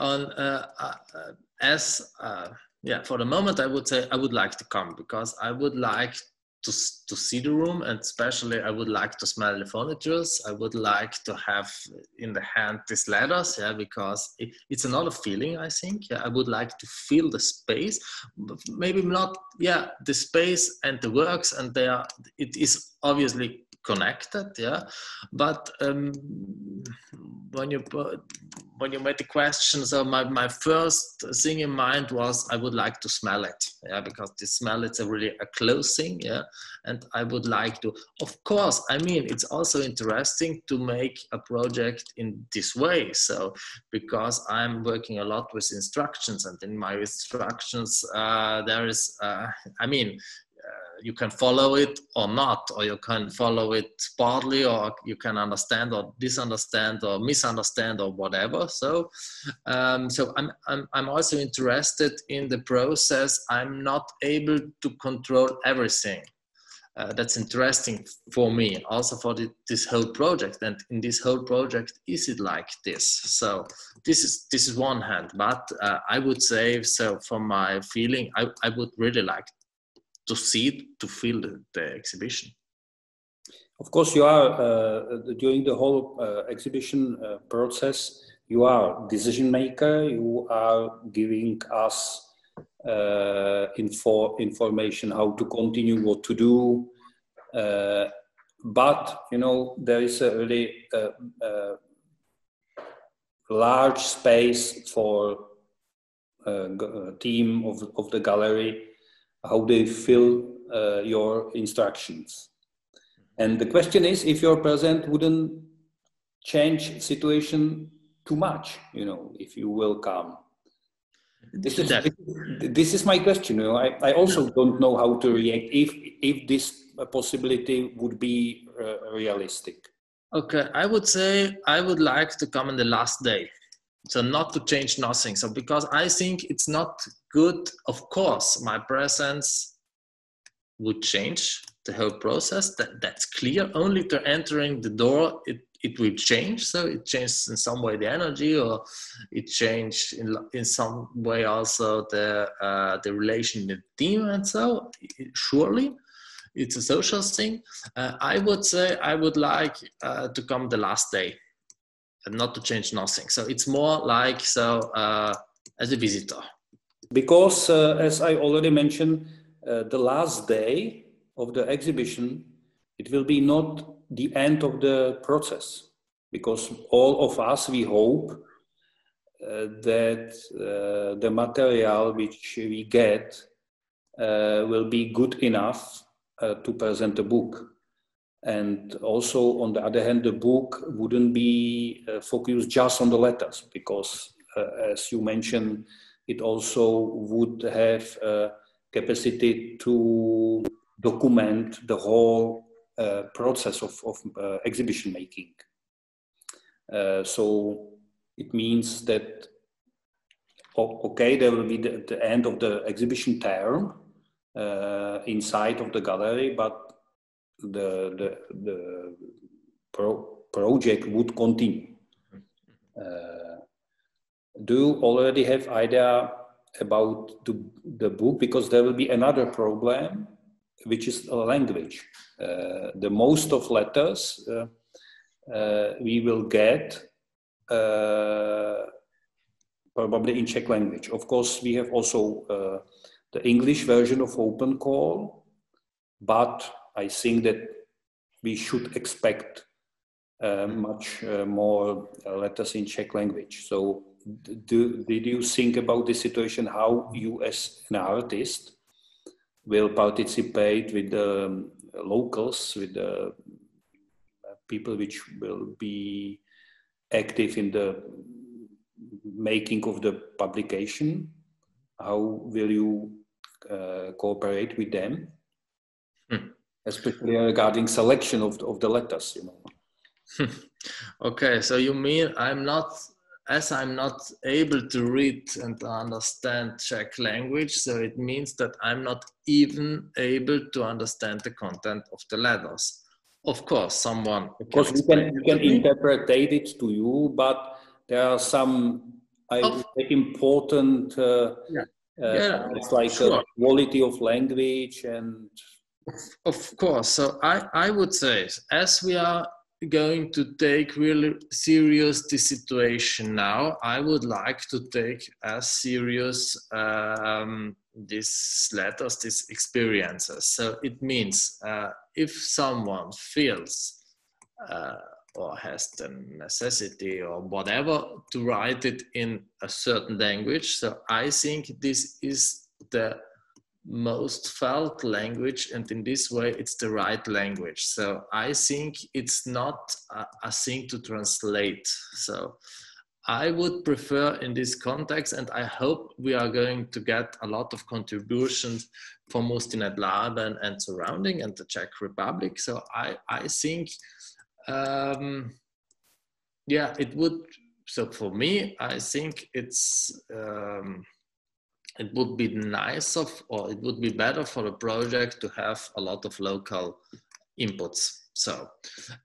for the moment, I would say I would like to come because I would like to see the room, and especially I would like to smell the furniture. I would like to have in the hand these letters, yeah, because it's another feeling, I think. Yeah, I would like to feel the space, maybe not, yeah, the space and the works, and it is obviously connected, yeah. But when when you made the question, so my first thing in mind was I would like to smell it, yeah, because the smell it's really a close thing, yeah, and I would like to, of course, I mean, it's also interesting to make a project in this way, so because I'm working a lot with instructions, and in my instructions there is, I mean, you can follow it or not, or you can follow it partly, or you can understand or misunderstand or whatever. So, so I'm also interested in the process. I'm not able to control everything. That's interesting for me, also for this whole project. And in this whole project, is it like this? So this is one hand, but I would say, so from my feeling, I would really like to see it, to feel the exhibition. Of course, you are, during the whole exhibition process, you are decision maker, you are giving us information how to continue, what to do. But, you know, there is a really large space for a team of the gallery, how they fill your instructions. And the question is, if your present wouldn't change situation too much, you know, if you will come. This is my question, you know. I also don't know how to react if this possibility would be realistic. Okay, I would say I would like to come on the last day. So not to change nothing. So because I think it's not good, of course, my presence would change the whole process. That's clear. Only to entering the door, it will change. So it changes in some way the energy, or it changed in some way also the relation with the team, and so surely it's a social thing. I would say I would like to come the last day. And not to change nothing. So it's more like, so as a visitor. Because as I already mentioned, the last day of the exhibition, it will be not the end of the process, because all of us, we hope that the material which we get will be good enough to present a book. And also, on the other hand, the book wouldn't be focused just on the letters, because as you mentioned, it also would have capacity to document the whole process of exhibition making. So it means that, okay, there will be the end of the exhibition term inside of the gallery, but the project would continue. Do you already have idea about the book? Because there will be another problem, which is language. The most of letters we will get probably in Czech language. Of course, we have also the English version of Open Call, but I think that we should expect much more letters in Czech language. So did you think about the situation, how you as an artist will participate with the locals, with the people which will be active in the making of the publication? How will you cooperate with them? Especially regarding selection of the letters, you know. Okay, so you mean I'm not able to read and understand Czech language, so it means that I'm not even able to understand the content of the letters. Of course, someone. Of course, we can interpret it to you, but there are some important it's like sure. Quality of language and. Of course. So I would say, as we are going to take really serious the situation now, I would like to take as serious these letters, these experiences. So it means if someone feels or has the necessity or whatever to write it in a certain language. So I think this is the most felt language, and in this way it's the right language. So I think it's not a thing to translate. So I would prefer in this context, and I hope we are going to get a lot of contributions from Ústí Lab and surrounding and the Czech Republic. So I think, yeah, it would. So for me, I think it's it would be nice or it would be better for the project to have a lot of local inputs. So,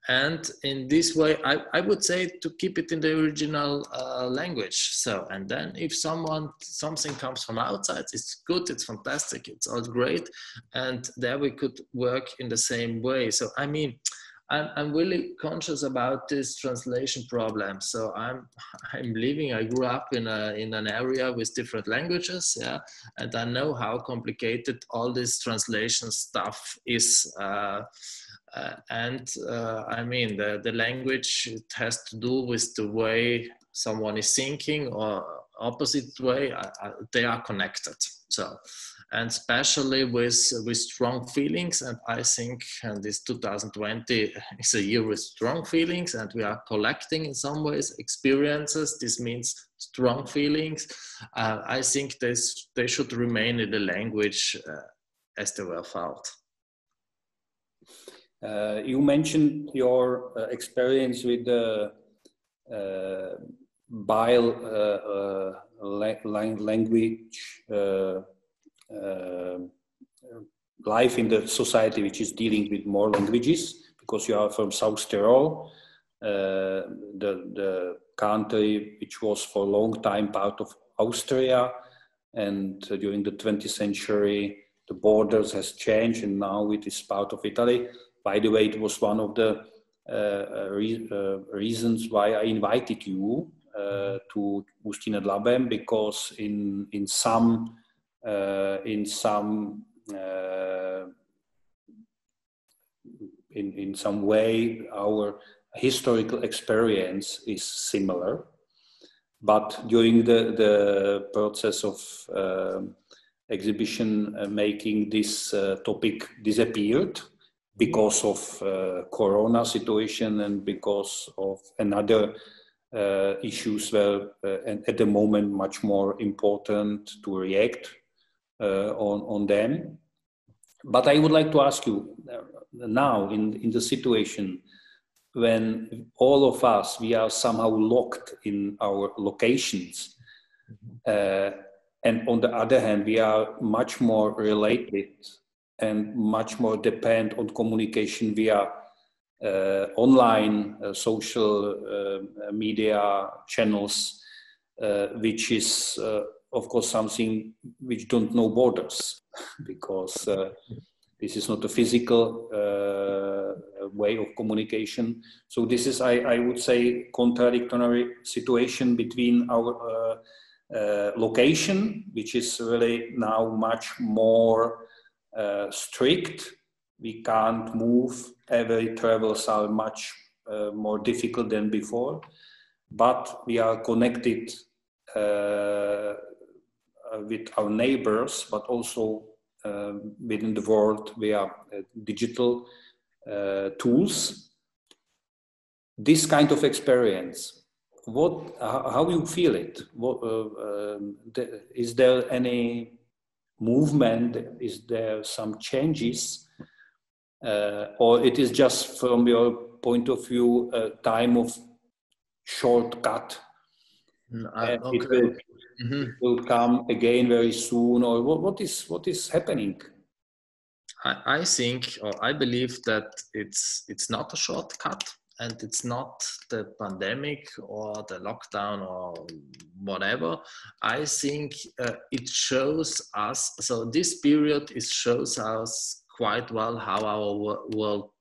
and in this way, I would say to keep it in the original language. So, and then if something comes from outside, it's good, it's fantastic, it's all great. And there we could work in the same way. So, I mean, I'm really conscious about this translation problem. So I grew up in an area with different languages, yeah, and I know how complicated all this translation stuff is. I mean, the language, it has to do with the way someone is thinking, or opposite way, they are connected. So, and especially with strong feelings. And I think this 2020 is a year with strong feelings, and we are collecting in some ways experiences. This means strong feelings. I think they should remain in the language as they were felt. You mentioned your experience with the language life in the society which is dealing with more languages, because you are from South Tyrol, the country which was for a long time part of Austria, and during the 20th century the borders has changed and now it is part of Italy. By the way, it was one of the reasons why I invited you to Ústí nad Labem, because in some way our historical experience is similar, but during the process of exhibition making, this topic disappeared because of Corona situation and because of another issues were at the moment much more important to react on them. But I would like to ask you now, in the situation when all of us, we are somehow locked in our locations, and on the other hand, we are much more related and much more depend on communication via online social media channels, which is of course something which don't know borders, because this is not a physical way of communication. So this is, I would say, contradictory situation between our location, which is really now much more strict. We can't move, every travels are much more difficult than before, but we are connected with our neighbors, but also within the world via digital tools. This kind of experience, how you feel it? Is there any movement? Is there some changes? Or it is just, from your point of view, a time of shortcut? Okay. It will come again very soon, or what is happening? I think, or I believe that it's not a shortcut, and it's not the pandemic or the lockdown or whatever. I think it shows us, so this period shows us quite well how our world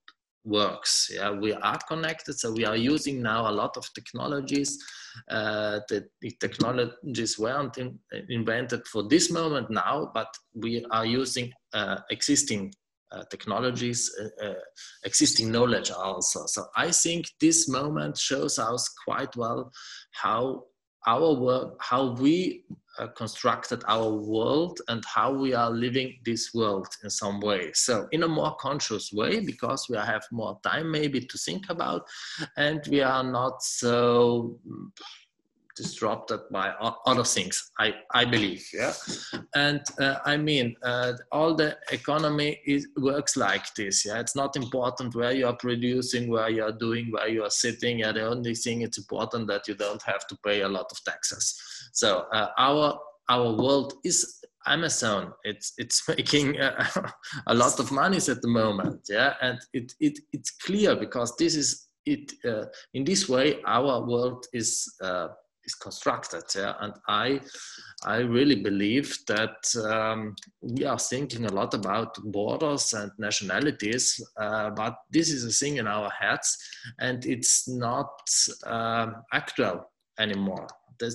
works. Yeah, we are connected, so we are using now a lot of technologies. The technologies weren't invented for this moment now, but we are using existing technologies, existing knowledge also. So I think this moment shows us quite well how our work, how we constructed our world and how we are living this world in some way. So in a more conscious way, because we have more time maybe to think about, and we are not so disrupted by other things, I believe, yeah. And I mean, all the economy works like this, yeah. It's not important where you are producing, where you are doing, where you are sitting. Yeah, the only thing it's important that you don't have to pay a lot of taxes. So our world is Amazon. It's making a lot of money at the moment, yeah. And it's clear because this is it. In this way, our world is constructed, yeah. And I really believe that we are thinking a lot about borders and nationalities, but this is a thing in our heads, and it's not actual anymore.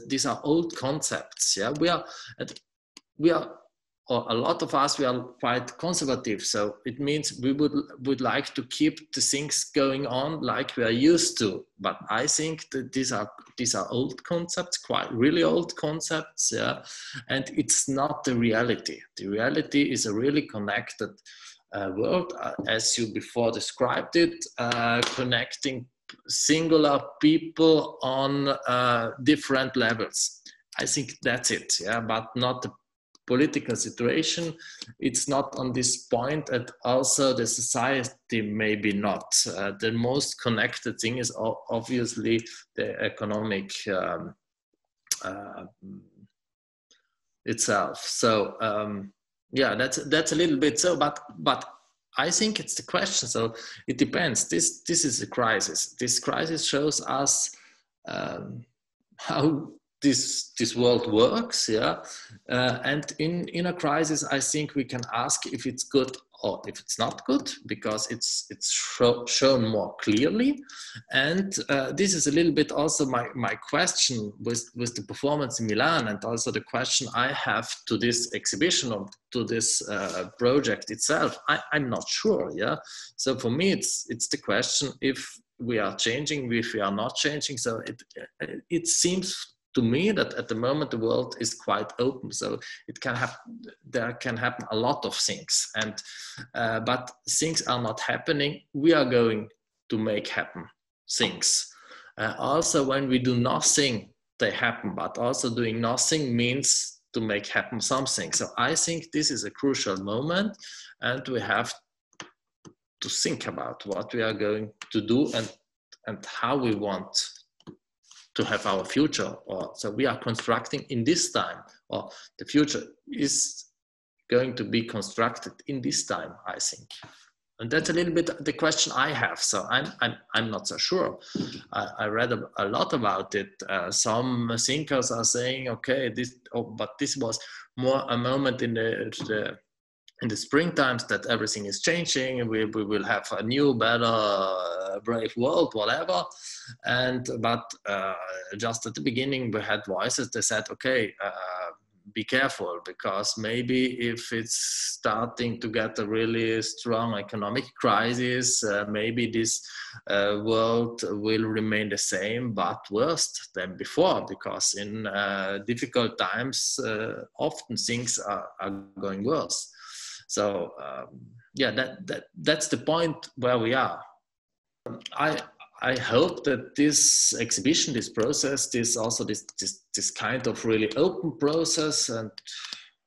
These are old concepts, yeah. We are, or a lot of us, we are quite conservative. So it means we would like to keep the things going on like we are used to. But I think that these are old concepts, quite really old concepts, yeah. And it's not the reality. The reality is a really connected world, as you before described it, connecting singular people on different levels. I think that's it, yeah. But not the political situation, it's not on this point, and also the society maybe not. The most connected thing is obviously the economic itself. So yeah, that's a little bit so, but I think it's the question. So it depends. This is a crisis. This crisis shows us how this world works, yeah. And in a crisis, I think we can ask if it's good or if it's not good, because it's shown more clearly. And this is a little bit also my question with the performance in Milan, and also the question I have to this exhibition or to this project itself. I'm not sure, yeah. So for me, it's the question if we are changing, if we are not changing. So it seems to me that at the moment the world is quite open, so it can happen. There can happen a lot of things, and but things are not happening. We are going to make happen things. Also, when we do nothing, they happen. But also doing nothing means to make happen something. So I think this is a crucial moment, and we have to think about what we are going to do and how we want to have our future. Or so we are constructing in this time, or the future is going to be constructed in this time, I think. And that's a little bit the question I have. So I'm not so sure. I read a lot about it. Some thinkers are saying, okay, but this was more a moment in the spring times that everything is changing. We will have a new, better, brave world, whatever. But just at the beginning, we had voices that said, okay, be careful, because maybe if it's starting to get a really strong economic crisis, maybe this world will remain the same, but worse than before, because in difficult times, often things are going worse. So yeah, that's the point where we are. I hope that this exhibition, this process, this kind of really open process, and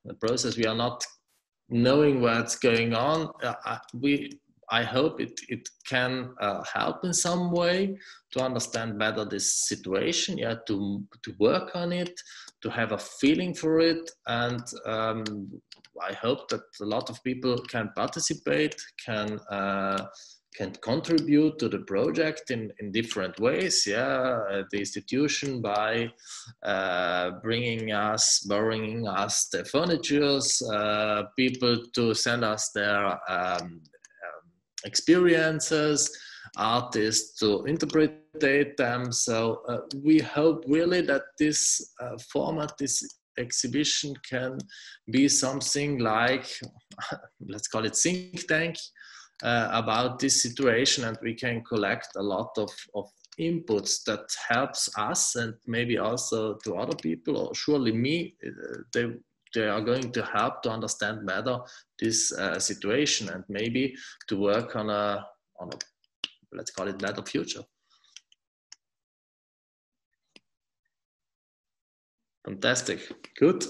the process we are not knowing what's going on, I hope it can help in some way to understand better this situation, yeah, to work on it, to have a feeling for it, and I hope that a lot of people can participate, can contribute to the project in different ways, yeah. The institution by borrowing us the furnitures, people to send us their experiences, artists to interpret them. So we hope really that this format, this exhibition can be something like, let's call it think tank, about this situation, and we can collect a lot of inputs that helps us and maybe also to other people, or surely me, they are going to help to understand better this situation and maybe to work on a, let's call it, better future. Fantastic, good.